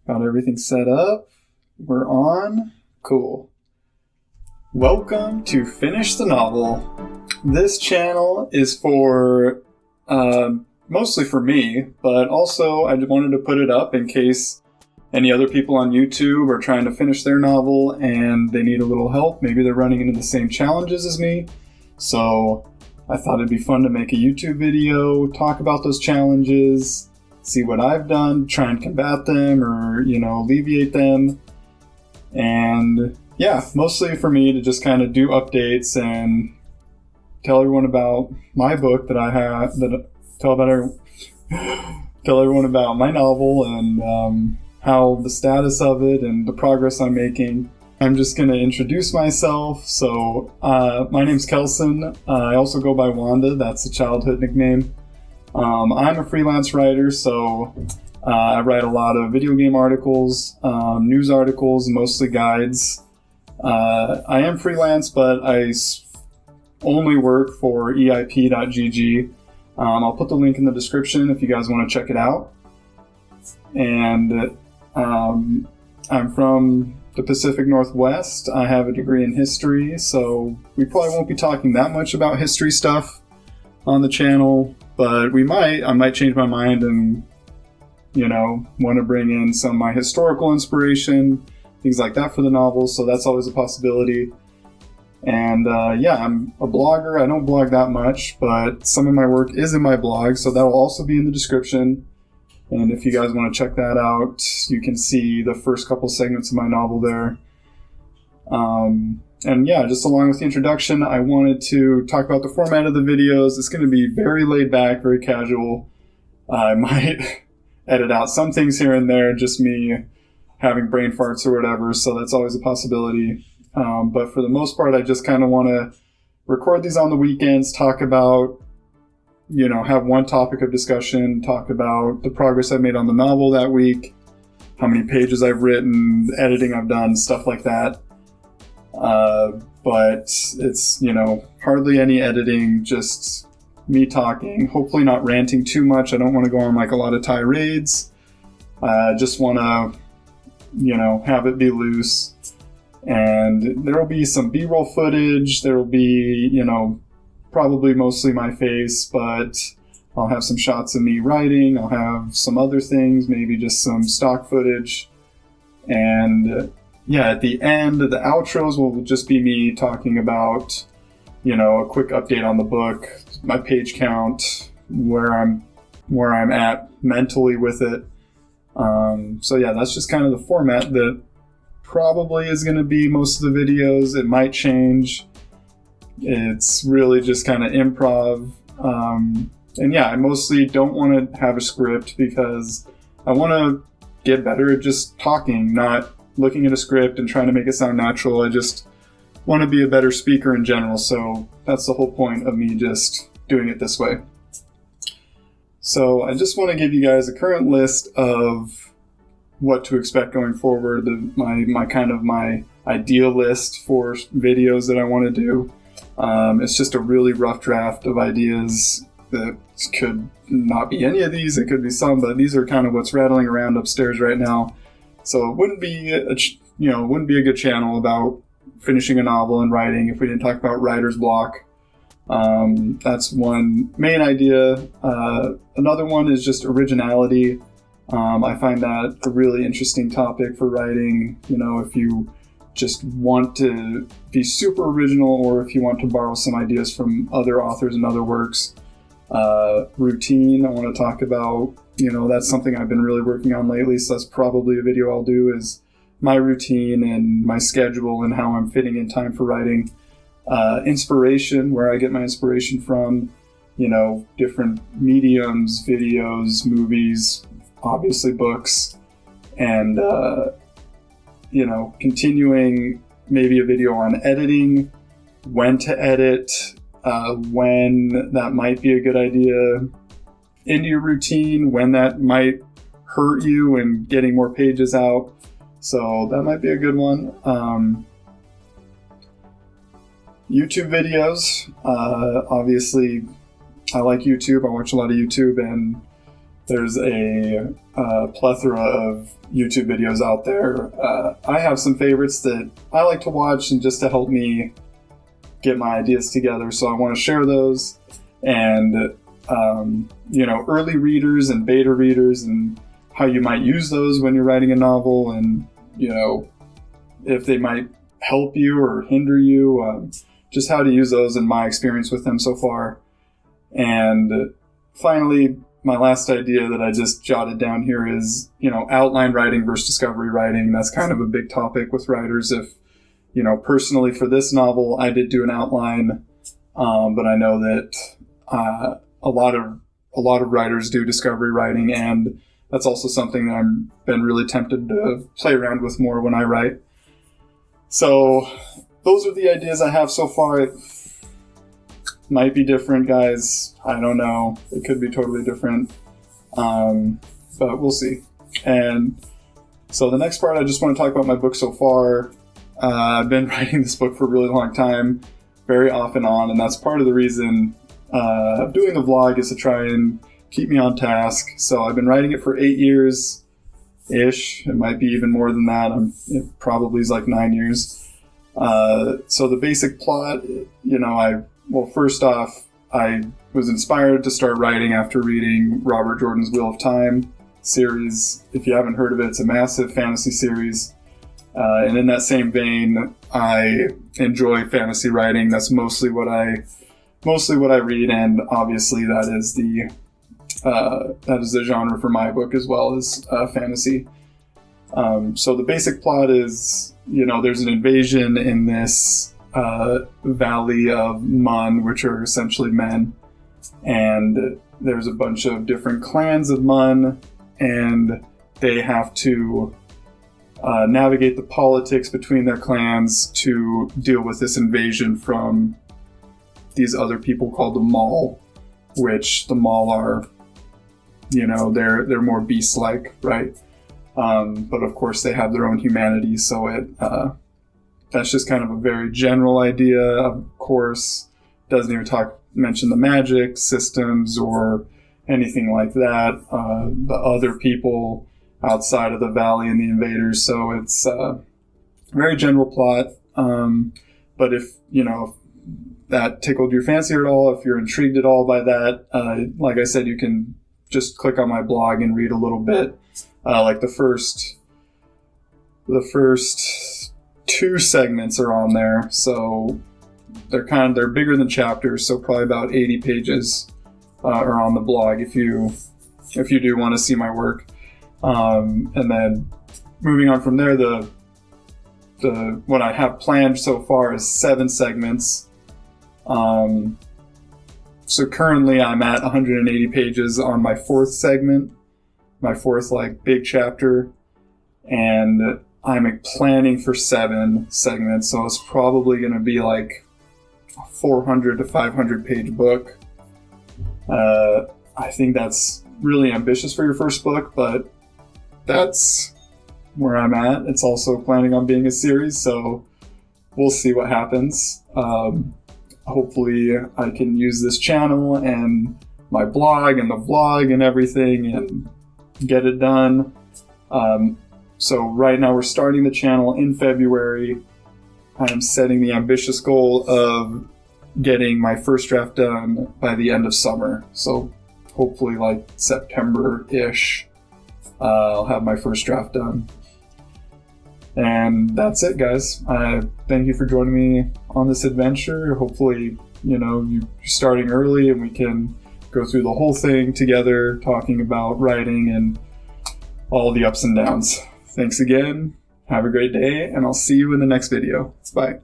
Got everything set up. We're on. Cool. Welcome to Finish the Novel. This channel is for, mostly for me, but also I wanted to put it up in case any other people on YouTube are trying to finish their novel and they need a little help. Maybe they're running into the same challenges as me. So I thought it'd be fun to make a YouTube video, talk about those challenges, see what I've done, try and combat them or, alleviate them. And yeah, mostly for me to just kind of do updates and tell everyone about my book that I have, tell everyone about my novel and how the status of it and the progress I'm making. I'm just going to introduce myself. So my name's Kelson. I also go by Wanda. That's a childhood nickname. I'm a freelance writer, so I write a lot of video game articles, news articles, mostly guides. I am freelance, but I only work for eip.gg. I'll put the link in the description if you guys want to check it out. And I'm from the Pacific Northwest. I have a degree in history, so we probably won't be talking that much about history stuff on the channel, but I might change my mind and, want to bring in some of my historical inspiration, things like that for the novel, so that's always a possibility. And I'm a blogger. I don't blog that much, but some of my work is in my blog, so that'll also be in the description. And if you guys want to check that out, you can see the first couple segments of my novel there. Just along with the introduction, I wanted to talk about the format of the videos. It's going to be very laid back, very casual. I might edit out some things here and there, just me having brain farts or whatever, so that's always a possibility. But for the most part, I just kind of want to record these on the weekends, talk about, have one topic of discussion, talk about the progress I've made on the novel that week, how many pages I've written, the editing I've done, stuff like that. But it's, hardly any editing, just me talking, hopefully not ranting too much. I don't want to go on like a lot of tirades. I just want to, have it be loose. And there will be some B-roll footage. There will be, probably mostly my face, but I'll have some shots of me writing. I'll have some other things, maybe just some stock footage. And at the end, the outros will just be me talking about, a quick update on the book, my page count, where I'm at mentally with it. That's just kind of the format that probably is going to be most of the videos. It might change. It's really just kind of improv. I mostly don't want to have a script because I want to get better at just talking, not looking at a script and trying to make it sound natural. I just want to be a better speaker in general, so that's the whole point of me just doing it this way. So I just want to give you guys a current list of what to expect going forward, my ideal list for videos that I want to do. It's just a really rough draft of ideas that could not be any of these. It could be some, but these are kind of what's rattling around upstairs right now. So it wouldn't be a good channel about finishing a novel and writing if we didn't talk about writer's block. That's one main idea. Another one is just originality. I find that a really interesting topic for writing. If you just want to be super original or if you want to borrow some ideas from other authors and other works. Routine, I want to talk about, that's something I've been really working on lately, so that's probably a video I'll do, is my routine and my schedule and how I'm fitting in time for writing. Inspiration, where I get my inspiration from, different mediums, videos, movies, obviously books, and continuing maybe a video on editing, when to edit, when that might be a good idea into your routine, when that might hurt you and getting more pages out. So that might be a good one. YouTube videos. Obviously, I like YouTube. I watch a lot of YouTube, and There's a plethora of YouTube videos out there. I have some favorites that I like to watch and just to help me get my ideas together, so I want to share those. And early readers and beta readers and how you might use those when you're writing a novel, and if they might help you or hinder you, just how to use those and my experience with them so far. And finally, my last idea that I just jotted down here is, outline writing versus discovery writing. That's kind of a big topic with writers. If, personally for this novel, I did do an outline, but I know that a lot of writers do discovery writing, and that's also something that I've been really tempted to play around with more when I write. So those are the ideas I have so far. It might be different, guys. I don't know. It could be totally different. But we'll see. And so the next part, I just want to talk about my book so far. I've been writing this book for a really long time, very off and on, and that's part of the reason of doing the vlog, is to try and keep me on task. So I've been writing it for 8 years-ish. It might be even more than that. It probably is like 9 years. So the basic plot, first off, I was inspired to start writing after reading Robert Jordan's Wheel of Time series. If you haven't heard of it, it's a massive fantasy series. And in that same vein, I enjoy fantasy writing. That's mostly what I read, and obviously that is the genre for my book as well, as fantasy. So the basic plot is, there's an invasion in this valley of Mun, which are essentially men, and there's a bunch of different clans of Mun, and they have to navigate the politics between their clans to deal with this invasion from these other people called the Maul, which the Maul are, they're more beast-like, right? But of course they have their own humanity, so that's just kind of a very general idea. Of course, doesn't even mention the magic systems or anything like that. The other people outside of the valley and the invaders. So it's a very general plot. But if that tickled your fancy at all, if you're intrigued at all by that, like I said, you can just click on my blog and read a little bit. Like the first 2 segments are on there, so they're bigger than chapters, so probably about 80 pages are on the blog if you do want to see my work. And then moving on from there, the what I have planned so far is 7 segments. So currently I'm at 180 pages on my 4th segment, my 4th big chapter, and I'm planning for 7 segments, so it's probably going to be like a 400 to 500 page book. I think that's really ambitious for your first book, but that's where I'm at. It's also planning on being a series, so we'll see what happens. Hopefully I can use this channel and my blog and the vlog and everything and get it done. So right now we're starting the channel in February. I am setting the ambitious goal of getting my first draft done by the end of summer. So hopefully like September-ish, I'll have my first draft done. And that's it, guys. Thank you for joining me on this adventure. Hopefully, you're starting early and we can go through the whole thing together, talking about writing and all the ups and downs. Thanks again. Have a great day, and I'll see you in the next video. Bye.